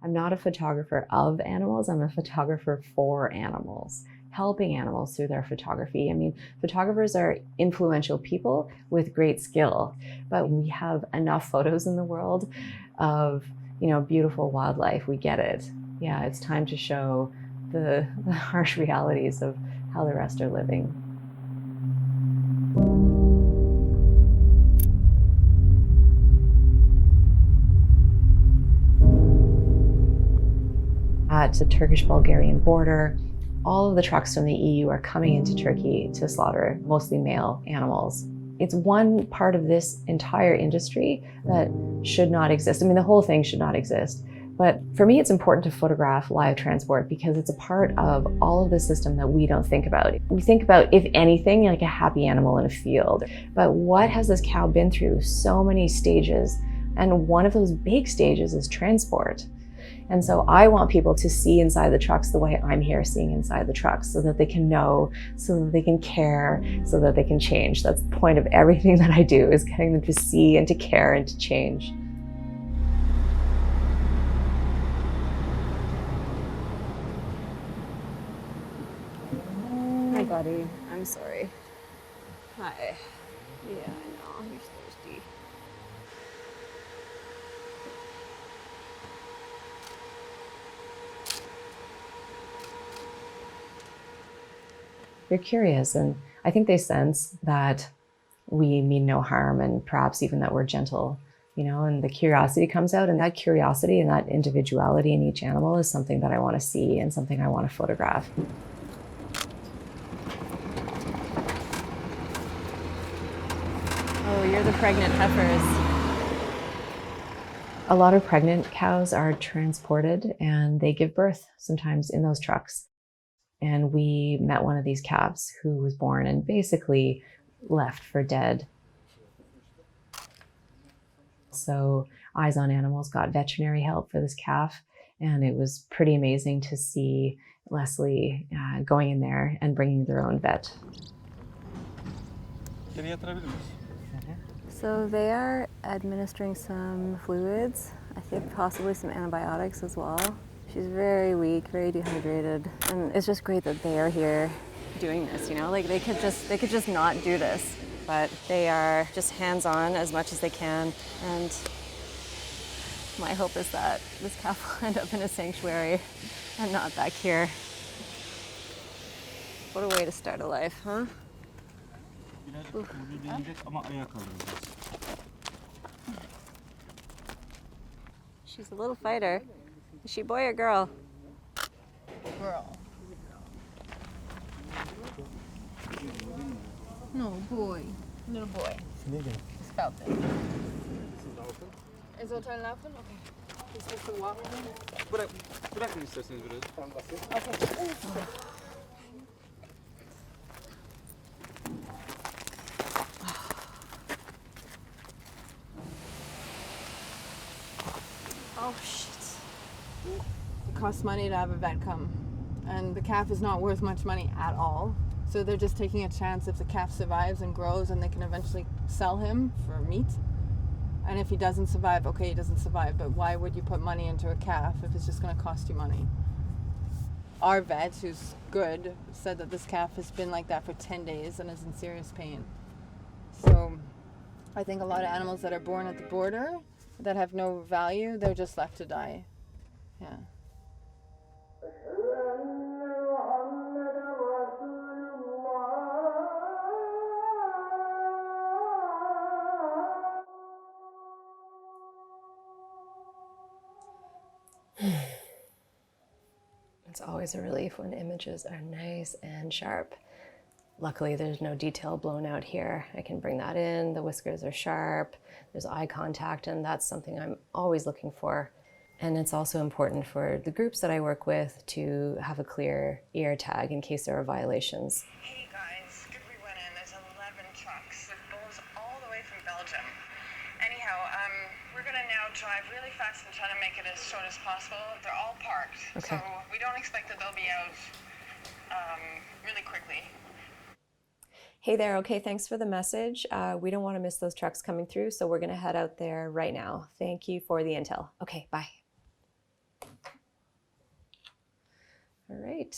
I'm not a photographer of animals, I'm a photographer for animals, helping animals through their photography. I mean, photographers are influential people with great skill, but we have enough photos in the world of, beautiful wildlife. We get it. Yeah, it's time to show the harsh realities of how the rest are living. At the Turkish-Bulgarian border, all of the trucks from the EU are coming into Turkey to slaughter mostly male animals. It's one part of this entire industry that should not exist. I mean, the whole thing should not exist. But for me, it's important to photograph live transport because it's a part of all of the system that we don't think about. We think about, if anything, like a happy animal in a field. But what has this cow been through? So many stages. And one of those big stages is transport. And so I want people to see inside the trucks the way I'm here seeing inside the trucks, so that they can know, so that they can care, so that they can change. That's the point of everything that I do, is getting them to see and to care and to change. Hi, buddy. I'm sorry. Hi. Yeah, I know. You're thirsty. They're curious, and I think they sense that we mean no harm, and perhaps even that we're gentle, and the curiosity comes out, and that curiosity and that individuality in each animal is something that I want to see and something I want to photograph. Oh, you're the pregnant heifers. A lot of pregnant cows are transported and they give birth sometimes in those trucks. And we met one of these calves who was born and basically left for dead. So Eyes on Animals got veterinary help for this calf, and it was pretty amazing to see Leslie going in there and bringing their own vet. So they are administering some fluids, I think possibly some antibiotics as well. She's very weak, very dehydrated, and it's just great that they are here doing this, like they could just not do this, but they are just hands-on as much as they can. And my hope is that this calf will end up in a sanctuary and not back here. What a way to start a life, huh? She's a little fighter. Is she boy or girl? Girl. No, boy. Little boy. Scout it. Is it turn laughing? Okay. Is this the water? Bırakın isterseniz biraz. Okay. Oh shit. It costs money to have a vet come, and the calf is not worth much money at all. So they're just taking a chance if the calf survives and grows, and they can eventually sell him for meat. And if he doesn't survive, okay, he doesn't survive, but why would you put money into a calf if it's just going to cost you money? Our vet, who's good, said that this calf has been like that for 10 days and is in serious pain. So I think a lot of animals that are born at the border that have no value, they're just left to die. Yeah. It's always a relief when images are nice and sharp. Luckily, there's no detail blown out here. I can bring that in. The whiskers are sharp. There's eye contact, and that's something I'm always looking for. And it's also important for the groups that I work with to have a clear ear tag in case there are violations. Hey guys, good we went in. There's 11 trucks with bulls all the way from Belgium. Anyhow, we're gonna now drive really fast and try to make it as short as possible. They're all parked, Okay. so we don't expect that they'll be out really quickly. Hey there, okay, thanks for the message. We don't want to miss those trucks coming through, so we're gonna head out there right now. Thank you for the intel. Okay, bye. All right.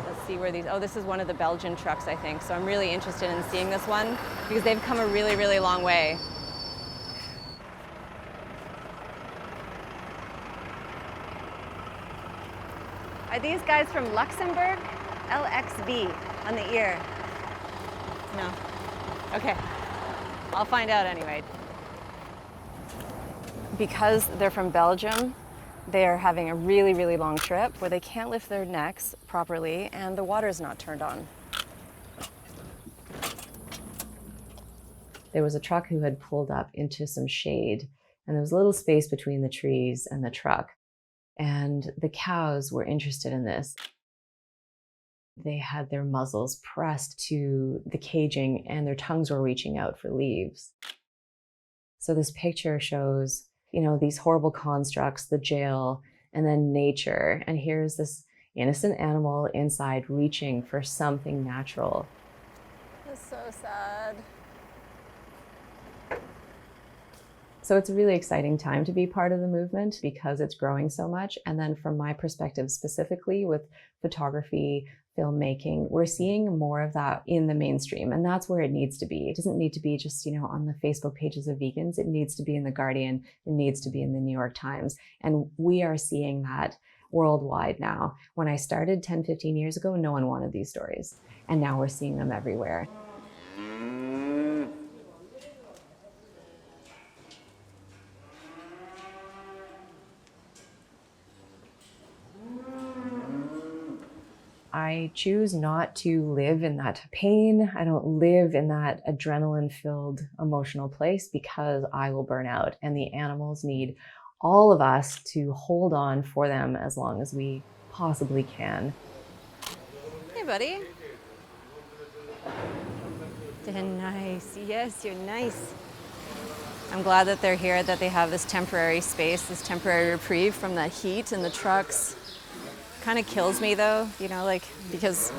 Let's see where these, oh, this is one of the Belgian trucks, I think. So I'm really interested in seeing this one because they've come a really, really long way. Are these guys from Luxembourg? LXB on the ear. No. Okay. I'll find out anyway. Because they're from Belgium, they're having a really, really long trip where they can't lift their necks properly and the water's not turned on. There was a truck who had pulled up into some shade, and there was a little space between the trees and the truck. And the cows were interested in this. They had their muzzles pressed to the caging and their tongues were reaching out for leaves. So this picture shows, you know, these horrible constructs, the jail, and then nature. And here's this innocent animal inside reaching for something natural. That's so sad. So it's a really exciting time to be part of the movement because it's growing so much. And then from my perspective, specifically with photography, filmmaking, we're seeing more of that in the mainstream. And that's where it needs to be. It doesn't need to be just, you know, on the Facebook pages of vegans. It needs to be in The Guardian. It needs to be in the New York Times. And we are seeing that worldwide now. When I started 10, 15 years ago, no one wanted these stories. And now we're seeing them everywhere. I choose not to live in that pain. I don't live in that adrenaline-filled emotional place because I will burn out. And the animals need all of us to hold on for them as long as we possibly can. Hey, buddy. They're nice. Yes, you're nice. I'm glad that they're here, that they have this temporary space, this temporary reprieve from the heat and the trucks. Kind of kills me though, you know, like, because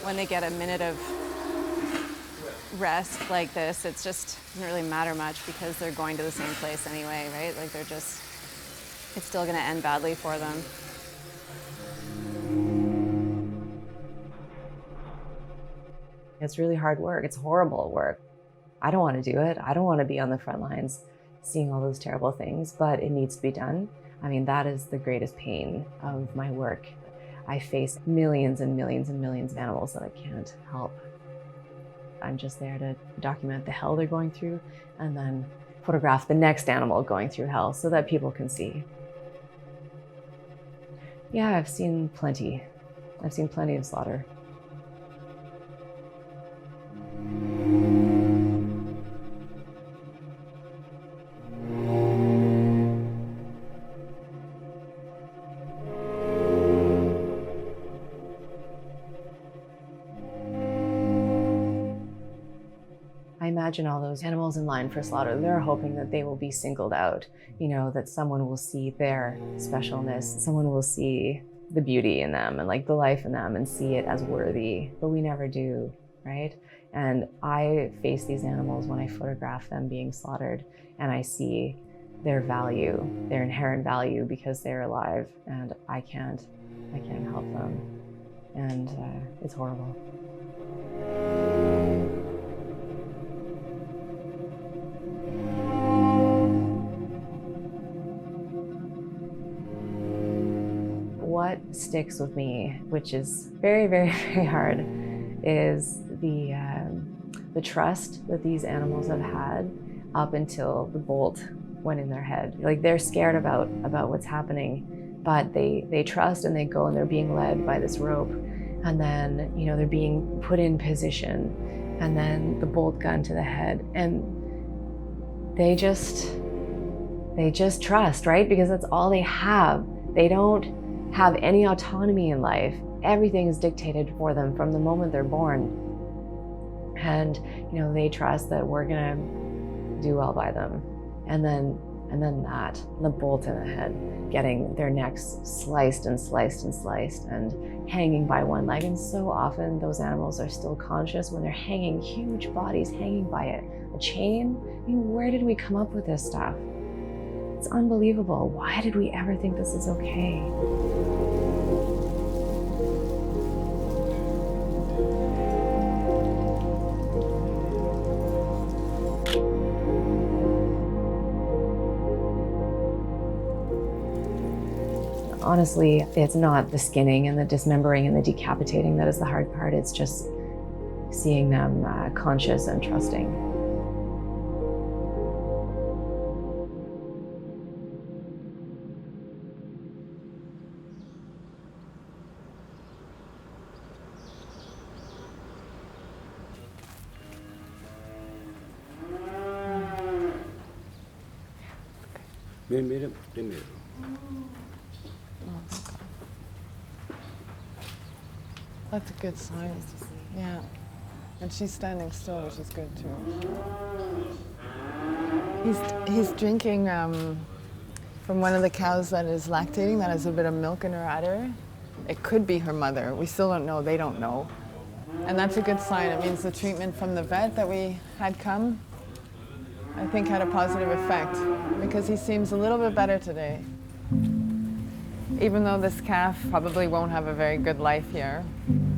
when they get a minute of rest like this, it just doesn't really matter much because they're going to the same place anyway, right? Like they're just, it's still going to end badly for them. It's really hard work. It's horrible work. I don't want to do it. I don't want to be on the front lines seeing all those terrible things, but it needs to be done. I mean, that is the greatest pain of my work. I face millions and millions and millions of animals that I can't help. I'm just there to document the hell they're going through and then photograph the next animal going through hell so that people can see. Yeah, I've seen plenty. I've seen plenty of slaughter. I imagine all those animals in line for slaughter, they're hoping that they will be singled out, you know, that someone will see their specialness, someone will see the beauty in them and like the life in them and see it as worthy, but we never do, right? And I face these animals when I photograph them being slaughtered and I see their value, their inherent value because they're alive and I can't help them. And it's horrible. What sticks with me, which is very, very, very hard, is the trust that these animals have had up until the bolt went in their head. Like they're scared about what's happening, but they trust and they go and they're being led by this rope, and then you know they're being put in position, and then the bolt gun to the head, and they just trust, right? Because that's all they have. They don't have any autonomy in life. Everything is dictated for them from the moment they're born. And, you know, they trust that we're gonna do well by them. And then And then that, and the bolt in the head, getting their necks sliced and sliced and sliced and hanging by one leg. And so often those animals are still conscious when they're hanging, huge bodies hanging by a chain. I mean, where did we come up with this stuff? It's unbelievable. Why did we ever think this is okay? Honestly, it's not the skinning and the dismembering and the decapitating that is the hard part. It's just seeing them conscious and trusting. Primero. That's a good sign. Yeah. And she's standing still, which is good too. He's drinking from one of the cows that is lactating, that has a bit of milk in her udder. It could be her mother. We still don't know. They don't know. And that's a good sign. It means the treatment from the vet that we had come, I think, had a positive effect, because he seems a little bit better today. Even though this calf probably won't have a very good life here,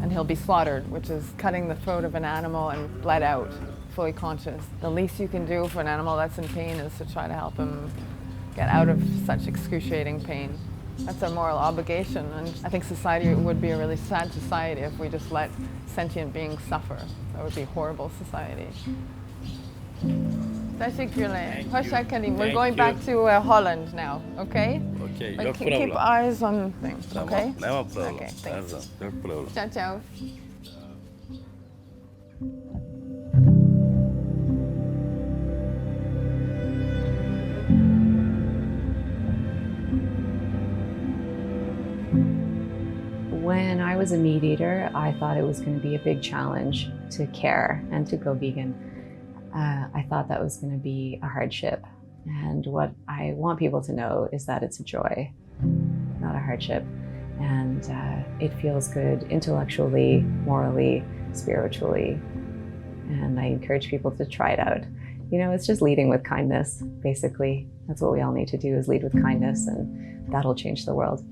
and he'll be slaughtered, which is cutting the throat of an animal and bled out, fully conscious. The least you can do for an animal that's in pain is to try to help him get out of such excruciating pain. That's a moral obligation, and I think society would be a really sad society if we just let sentient beings suffer. That would be a horrible society. We're going back to Holland now, okay? Okay, But no keep problem. eyes on things, okay? No problem. Okay, thanks. No problem. Ciao, ciao. When I was a meat eater, I thought it was going to be a big challenge to care and to go vegan. I thought that was going to be a hardship. And what I want people to know is that it's a joy, not a hardship. And it feels good intellectually, morally, spiritually. And I encourage people to try it out. You know, it's just leading with kindness, basically. That's what we all need to do, is lead with kindness, and that'll change the world.